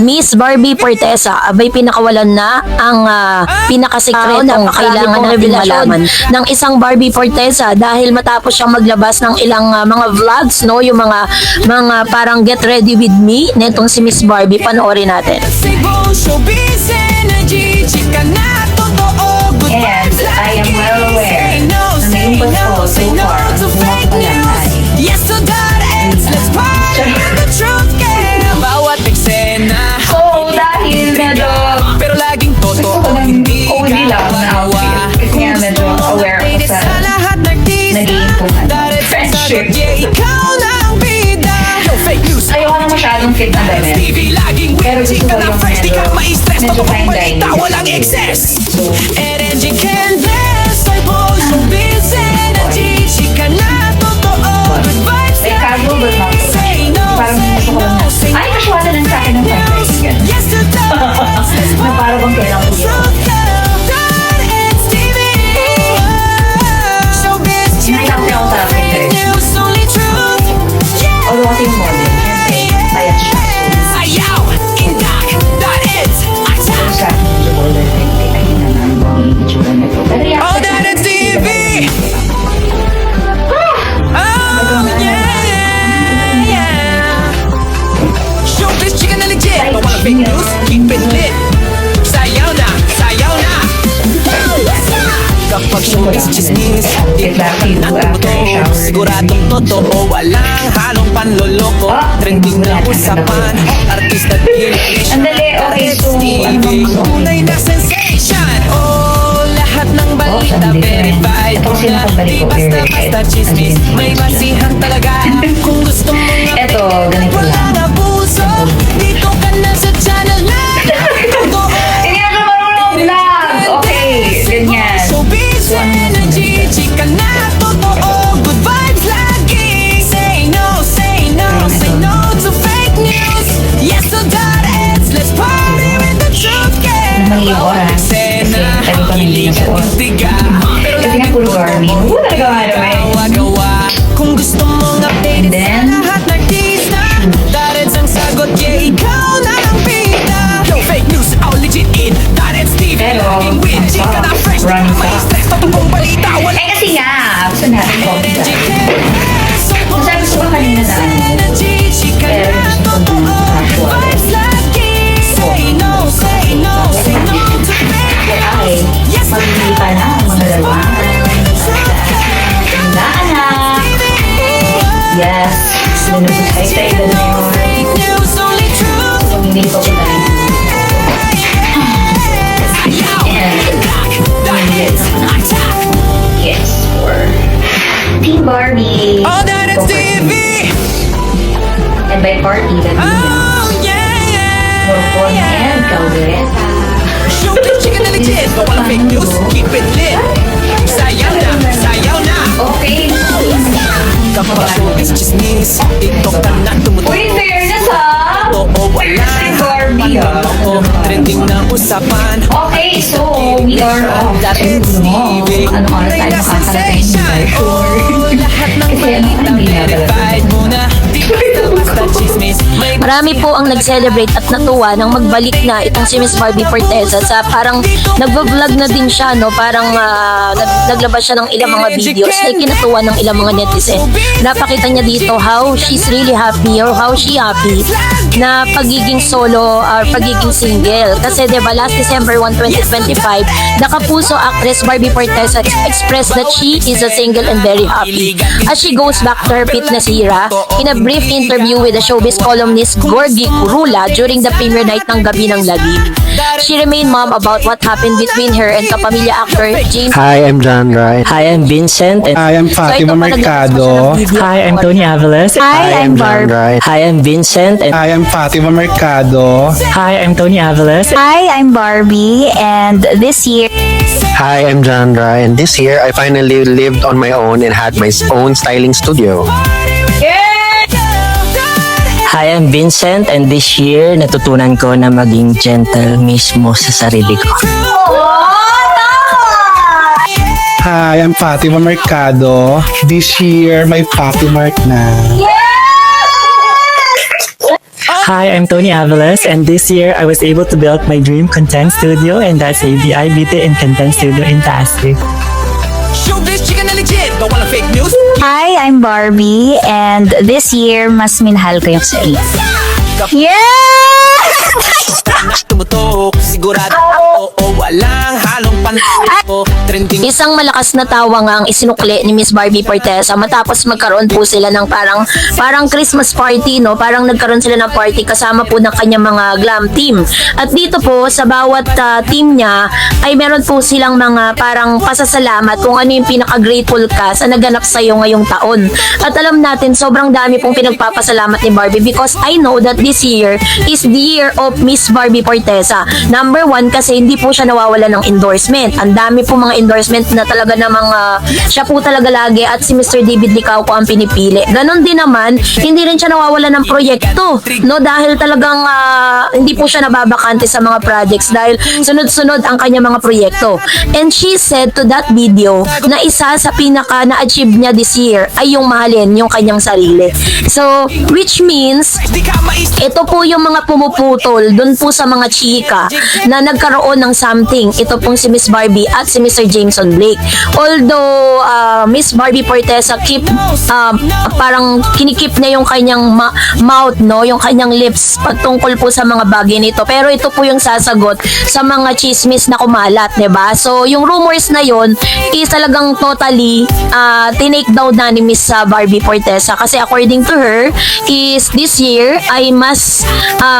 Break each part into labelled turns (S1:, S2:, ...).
S1: Miss Barbie Fortesa, abay pinakawalan na ang pinakasikretong kailangan natin malaman ng isang Barbie Fortesa dahil matapos siyang maglabas ng ilang mga vlogs, no, yung mga parang get ready with me netong si Miss Barbie, panoorin natin.
S2: And I am well aware na may iba ko so far ang buha ko lang ay
S3: bawat eksena
S2: so dahil medyo
S3: pero laging
S2: gusto ko
S3: totoo,
S2: ng
S3: hindi
S2: OG lang na outfit kasi nga medyo aware ako sa naging friendship. Ayoko na masyadong fit na damit. Pero gusto ko yung medyo fine dining. So, like casual but not so parang gusto ko lang na ay kaswala lang sa akin ng fine dining. Na parang bang kailangan ko yun. Hinahirap niya ako sa fine dining. Although kasi yung model, syempre, bayad siya. So, sa akin medyo border fine dining. Ay, hindi naman yung itsura nito. Pero yan,
S3: Oh, that is TV! Oh, yeah, yeah. Showbiz, chika na legit. No walang fake news, keep it lit. Sayaw na, sayaw na. Kapag showbiz, chismis, di ka na tumuto. Siguradong totoo, walang halong panloloko. Trending na usapan, artista Pilipinas.
S2: Andali, okay, so, ano bang gusto ko?
S3: Tunay na sensation. Oh, lahat ng balita verified.
S2: Ito kasi nakabalik
S3: Di
S2: ko,
S3: basta-basta
S2: verified.
S3: chismis, may basihan talaga. Kung gusto mo nga
S2: Eto, ganito
S3: wala
S2: lang.
S3: na puso, dito ka na sa channel na totoo.
S2: Hindi na siya marunong vlog! Okay, ganyan.
S3: Showbiz energy, chika na totoo. Good vibes lagi. Say no, say no, say no to fake news. Yes to .eds, let's party with the truth, yeah.
S2: Namang yung oras. Kasi tayo pa nandito sa oras. Kasi nga puro Garmin. Nagawa naman.
S3: Gawa-gawa. Kung gusto mong update
S2: And then,
S3: sa lahat ng artista, .eds ang sagot, yeah, ikaw na ang pita. No fake news, all legit in .eds TV.
S2: Pero,
S3: Laging win, chika na fresh, di
S2: run
S3: ka may
S2: pa.
S3: stress. Totoong balita, wala
S2: eh kasi nga, gusto natin comment
S3: energy.
S2: Masabi ko ba kanina na ano? Pero gusto ko ng casual. Ay, pag-ibig pa na ang mga dalawa. Ganda, anak! Yes, nanubusay sa ilo na yun. Kung hindi ko kita rin. And, yes, for Team Barbie.
S3: Oh, that is
S2: Go for
S3: TV.
S2: And by party, that means
S3: Oh, yeah,
S2: Morpon
S3: yeah.
S2: and Caldereta.
S3: Showbiz, chika na legit. No walang fake news, keep it lit. Sayaw na, sayaw na.
S2: Okay.
S3: Kapag showbiz, chismis, TikTok ka na tumutok.
S2: Uy, fairness ha!
S3: Oo, wala.
S2: Si Barbie ha!
S3: Oo, trending na usapan.
S2: Okay, so we are on
S3: That's
S2: mo.
S3: TV.
S2: Ano oras tayo makakarating by sure.
S3: Lahat ng
S2: Kasi ano,
S3: balita
S2: hindi na
S3: verified muna. Di basta chismis, may
S1: Marami po ang nag-celebrate at natuwa nang magbalik na itong si Miss Barbie Fortesa sa parang nagvo-vlog na din siya, no? Parang naglabas siya ng ilang mga videos na ikinatuwa ng ilang mga netizen. Napakita niya dito how she's really happy or how she happy na pagiging solo or pagiging single. Kasi diba last December 1, 2025, nakapuso actress Barbie Fortesa expressed that she is a single and very happy as she goes back to her fitness era. In a brief interview with the showbiz columnist Gorgie Kurula during the premiere night ng Gabi ng Lagim, she remained mum about what happened between her and kapamilya actor James.
S4: Hi, I'm John Wright.
S5: Hi, I'm Vincent. And
S6: Hi, I'm Fatima Mercado.
S5: hi, I'm Tony Avalos.
S4: Hi, I'm John Wright.
S5: Hi, I'm Vincent. And
S6: Hi, I'm Fatima Mercado.
S5: hi, I'm Tony Avalos.
S7: Hi, I'm Barbie, and this year,
S4: Hi, I'm John Wright. And this year, I finally lived on my own and had my own styling studio.
S5: Hi, I'm Vincent, and this year natutunan ko na maging gentle mismo sa sarili ko.
S6: Hi, I'm Fatima Mercado. This year, may Fatima Mark na.
S5: Hi, I'm Tony Avalos, and this year I was able to build my dream content studio, and that's ABI Beauty and Content Studio in Pasig.
S3: Showbiz, chika na legit, but walang fake news.
S7: Hi, I'm Barbie, and this year, mas minahal ko yung sarili. Yeah!
S3: Tumutok, sigurado ako, walang halong panalo. Trending
S1: Isang malakas na tawa nga ang isinukli ni Miss Barbie Fortesa matapos magkaroon po sila ng parang Christmas party, no? Parang nagkaroon sila ng party kasama po ng kanyang mga glam team. At dito po sa bawat team niya ay meron po silang mga parang pasasalamat kung ano yung pinaka-grateful ka sa naganap sa iyo ngayong taon. At alam natin sobrang dami pong pinagpapasalamat ni Barbie because I know that this year is the year of Miss Barbie Fortesa. Number 1 kasi hindi po siya nawawala ng endorsement. Ang dami po mga endorsement na talaga namang siya po talaga lagi at si Mr. David Licauco ang pinipili. Ganon din naman, hindi rin siya nawawala ng proyekto, no? Dahil talagang hindi po siya nababakante sa mga projects dahil sunod-sunod ang kanya mga proyekto. And she said to that video na isa sa pinaka na-achieve niya this year ay yung mahalin yung kanyang sarili. So, which means
S3: di ka mais.
S1: ito po yung mga pumuputol dun po sa mga chika na nagkaroon ng something. Ito pong si Miss Barbie at si Mr. Jameson Blake. Although Miss Barbie Fortesa parang kinikip niya yung kanyang mouth, no, yung kanyang lips pagtungkol po sa mga bagay nito. Pero ito po yung sasagot sa mga chismis na kumalat, 'di ba? So yung rumors na yon is talagang totally tinake down na ni Miss Barbie Fortesa kasi according to her is this year ay mas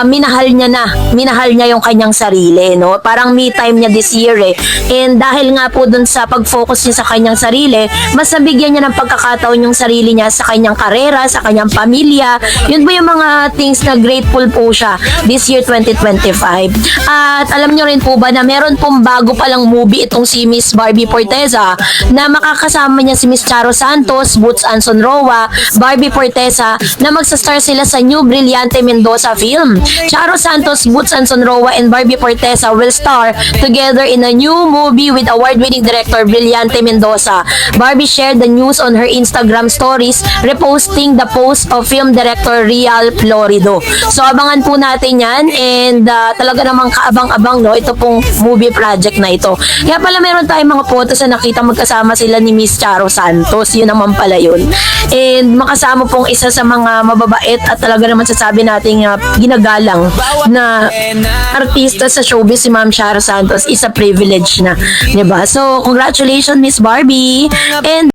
S1: minahal niya yung kanyang sarili, no? Parang me time niya this year eh. And dahil nga po dun sa pag-focus niya sa kanyang sarili, mas nabigyan niya ng pagkakataon yung sarili niya sa kanyang karera, sa kanyang pamilya. Yun po yung mga things na grateful po siya this year 2025. At alam niyo rin po ba na meron pong bago palang movie itong si Miss Barbie Fortesa na makakasama niya si Miss Charo Santos, Boots Anson Roa, Barbie Fortesa na magsastar sila sa new Brillante Mendoza film. Charo Santos, Boots Anson Roa, and Barbie Fortesa will star together in a new movie with award-winning director Brillante Mendoza. Barbie shared the news on her Instagram stories, reposting the post of film director Real Florido. So abangan po natin yan and talaga namang kaabang-abang, no, ito pong movie project na ito. Kaya pala meron tayong mga photos na nakita magkasama sila ni Miss Charo Santos, yun naman pala yun. And makasama pong isa sa mga mababait at talaga naman sasabi nating ginagalang na artista sa showbiz, si Ma'am Charo Santos, is a privilege na, 'di ba? So congratulations Miss Barbie, and